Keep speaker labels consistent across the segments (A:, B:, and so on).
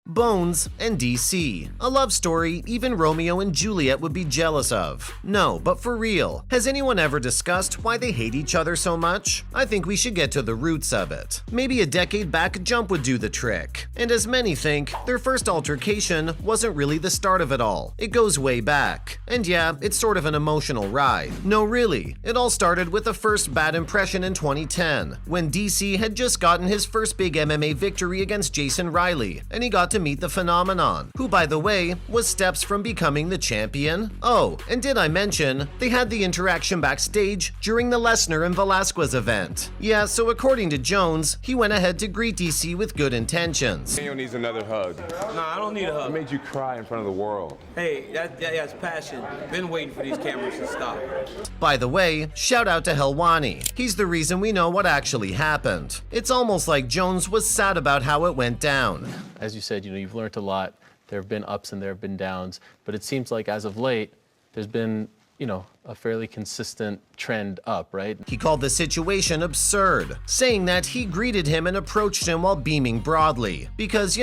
A: Bones and DC. A love story even Romeo and Juliet would be jealous of. No, but for real, has anyone ever discussed why they hate each other so much? I think we should get to the roots of it. Maybe a decade back, Jump would do the trick. And as many think, their first altercation wasn't really the start of it all. It goes way back. And yeah, it's sort of an emotional ride. No, really. It all started with a first bad impression in 2010, when DC had just gotten his first big MMA victory against Jason Riley, and he got to meet the Phenomenon, who by the way, was steps from becoming the champion. Oh, and did I mention, they had the interaction backstage during the Lesnar and Velasquez event. Yeah, so according to Jones, he went ahead to greet DC with good intentions.
B: Daniel needs another hug.
C: Nah, I don't need a hug.
B: It made you cry in front of the world.
C: Hey, that's passion. Been waiting for these cameras to stop.
A: By the way, shout out to Helwani. He's the reason we know what actually happened. It's almost like Jones was sad about how it went down.
D: As you said, you've learned a lot. There have been ups and there have been downs, but it seems like as of late, there's been, a fairly consistent trend up, right?
A: He called the situation absurd, saying that he greeted him and approached him while beaming broadly. Because,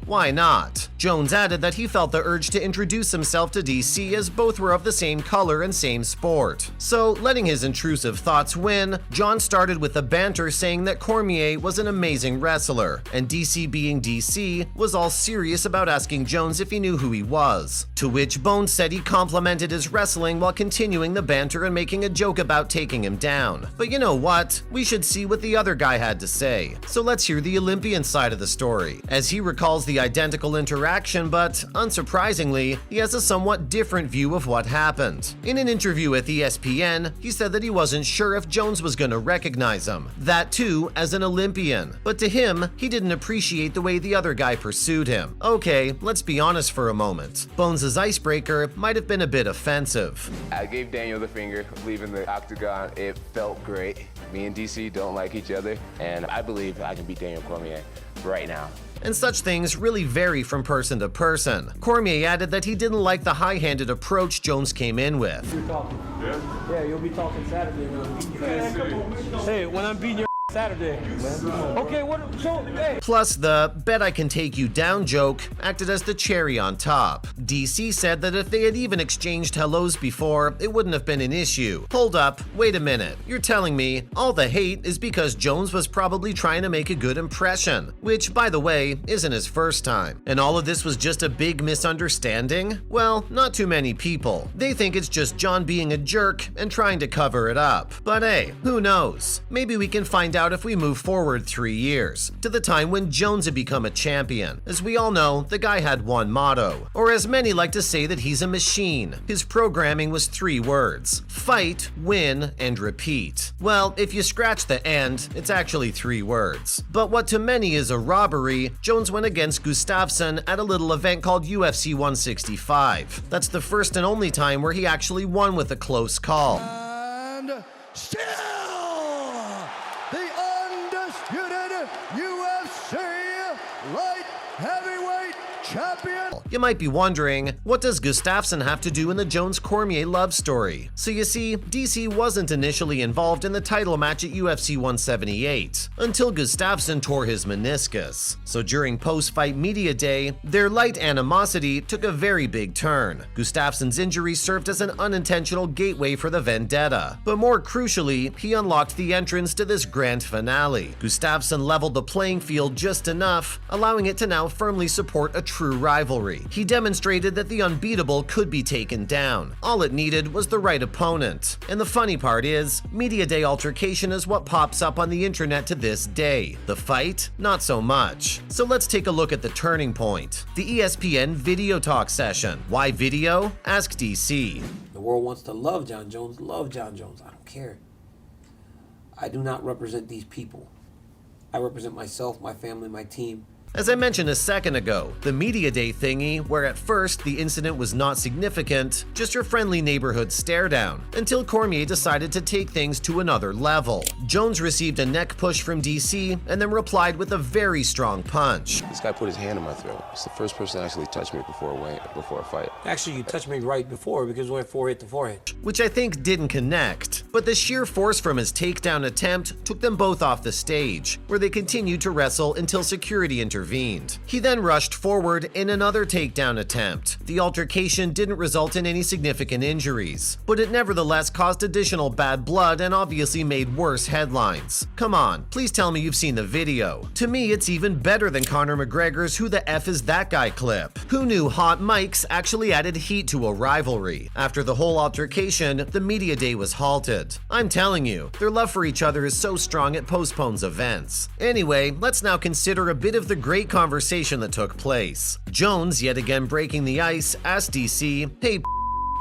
A: why not? Jones added that he felt the urge to introduce himself to DC as both were of the same color and same sport. So, letting his intrusive thoughts win, Jon started with a banter saying that Cormier was an amazing wrestler, and DC being DC, was all serious about asking Jones if he knew who he was. To which Bones said he complimented his wrestling while continuing the banter and making a joke about taking him down. But you know what? We should see what the other guy had to say. So let's hear the Olympian side of the story, as he recalls the identical interaction, but unsurprisingly, he has a somewhat different view of what happened. In an interview with ESPN, he said that he wasn't sure if Jones was gonna recognize him, that too as an Olympian. But to him, he didn't appreciate the way the other guy pursued him. Okay, let's be honest for a moment. Bones' icebreaker might have been a bit offensive.
B: I gave Daniel the finger, leaving the octagon. It felt great. Me and DC don't like each other, and I believe I can beat Daniel Cormier right now.
A: And such things really vary from person to person. Cormier added that he didn't like the high-handed approach Jones came in with.
E: You're talking. Yeah, you'll be talking Saturday. Hey, when I'm beating your Saturday, man. Okay, hey.
A: Plus, the bet I can take you down joke acted as the cherry on top. DC said that if they had even exchanged hellos before, it wouldn't have been an issue. Hold up, wait a minute. You're telling me all the hate is because Jones was probably trying to make a good impression, which, by the way, isn't his first time. And all of this was just a big misunderstanding? Well, not too many people. They think it's just Jon being a jerk and trying to cover it up. But hey, who knows? Maybe we can find out if we move forward 3 years, to the time when Jones had become a champion. As we all know, the guy had one motto, or as many like to say that he's a machine. His programming was 3 words: fight, win, and repeat. Well, if you scratch the end, it's actually 3 words. But what to many is a robbery, Jones went against Gustafsson at a little event called UFC 165. That's the first and only time where he actually won with a close call.
F: And still the undisputed UFC light heavyweight champion.
A: You might be wondering, what does Gustafsson have to do in the Jones-Cormier love story? So you see, DC wasn't initially involved in the title match at UFC 178, until Gustafsson tore his meniscus. So during post-fight media day, their light animosity took a very big turn. Gustafsson's injury served as an unintentional gateway for the vendetta, but more crucially, he unlocked the entrance to this grand finale. Gustafsson leveled the playing field just enough, allowing it to now firmly support a true rivalry. He demonstrated that the unbeatable could be taken down. All it needed was the right opponent. And the funny part is, Media Day altercation is what pops up on the internet to this day. The fight? Not so much. So let's take a look at the turning point. The ESPN video talk session. Why video? Ask DC.
G: The world wants to love Jon Jones. Love Jon Jones. I don't care. I do not represent these people. I represent myself, my family, my team.
A: As I mentioned a second ago, the Media Day thingy, where at first the incident was not significant, just your friendly neighborhood stare down, until Cormier decided to take things to another level. Jones received a neck push from DC and then replied with a very strong punch.
H: This guy put his hand in my throat. It's the first person that actually touched me before a fight.
G: Actually, you touched me right before because we went forehead to forehead.
A: Which I think didn't connect, but the sheer force from his takedown attempt took them both off the stage, where they continued to wrestle until security intervened. intervened. He then rushed forward in another takedown attempt. The altercation didn't result in any significant injuries, but it nevertheless caused additional bad blood and obviously made worse headlines. Come on, please tell me you've seen the video. To me, it's even better than Conor McGregor's "Who the F is that guy" clip. Who knew hot mics actually added heat to a rivalry? After the whole altercation, the media day was halted. I'm telling you, their love for each other is so strong it postpones events. Anyway, let's now consider a bit of the great conversation that took place. Jones, yet again breaking the ice, asked DC, "Hey,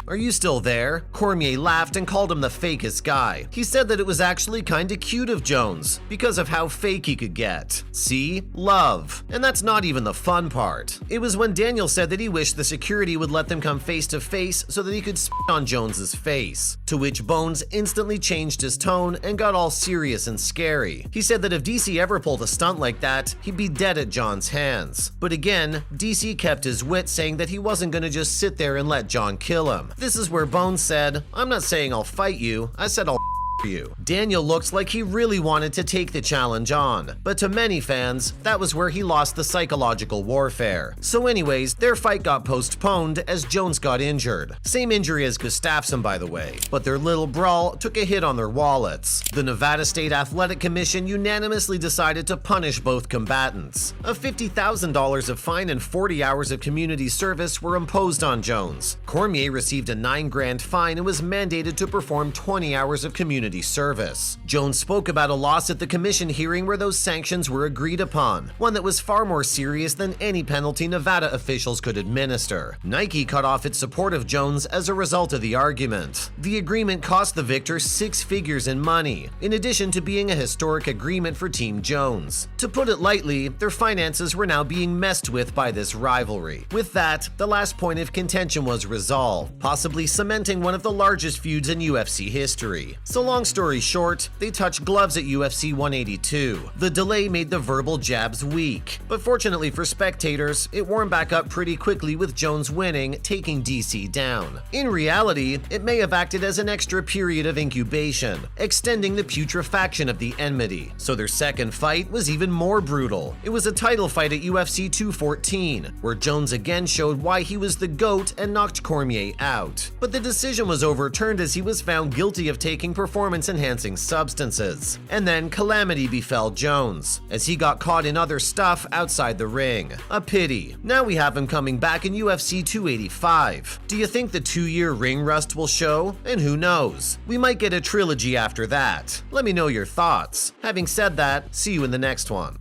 A: are you still there?" Cormier laughed and called him the fakest guy. He said that it was actually kinda cute of Jones, because of how fake he could get. See? Love. And that's not even the fun part. It was when Daniel said that he wished the security would let them come face to face so that he could spit on Jones's face. To which Bones instantly changed his tone and got all serious and scary. He said that if DC ever pulled a stunt like that, he'd be dead at Jon's hands. But again, DC kept his wit, saying that he wasn't gonna just sit there and let Jon kill him. This is where Bones said, "I'm not saying I'll fight you, I said I'll you." Daniel looked like he really wanted to take the challenge on, but to many fans, that was where he lost the psychological warfare. So anyways, their fight got postponed as Jones got injured. Same injury as Gustafsson, by the way, but their little brawl took a hit on their wallets. The Nevada State Athletic Commission unanimously decided to punish both combatants. A $50,000 of fine and 40 hours of community service were imposed on Jones. Cormier received a $9,000 fine and was mandated to perform 20 hours of community service. Jones spoke about a loss at the commission hearing where those sanctions were agreed upon, one that was far more serious than any penalty Nevada officials could administer. Nike cut off its support of Jones as a result of the argument. The agreement cost the victor 6 figures in money, in addition to being a historic agreement for Team Jones. To put it lightly, their finances were now being messed with by this rivalry. With that, the last point of contention was resolved, possibly cementing one of the largest feuds in UFC history. So long story short, they touched gloves at UFC 182. The delay made the verbal jabs weak, but fortunately for spectators, it warmed back up pretty quickly with Jones winning, taking DC down. In reality, it may have acted as an extra period of incubation, extending the putrefaction of the enmity. So their second fight was even more brutal. It was a title fight at UFC 214, where Jones again showed why he was the GOAT and knocked Cormier out. But the decision was overturned as he was found guilty of taking performance-enhancing substances. And then calamity befell Jones, as he got caught in other stuff outside the ring. A pity. Now we have him coming back in UFC 285. Do you think the 2-year ring rust will show? And who knows? We might get a trilogy after that. Let me know your thoughts. Having said that, see you in the next one.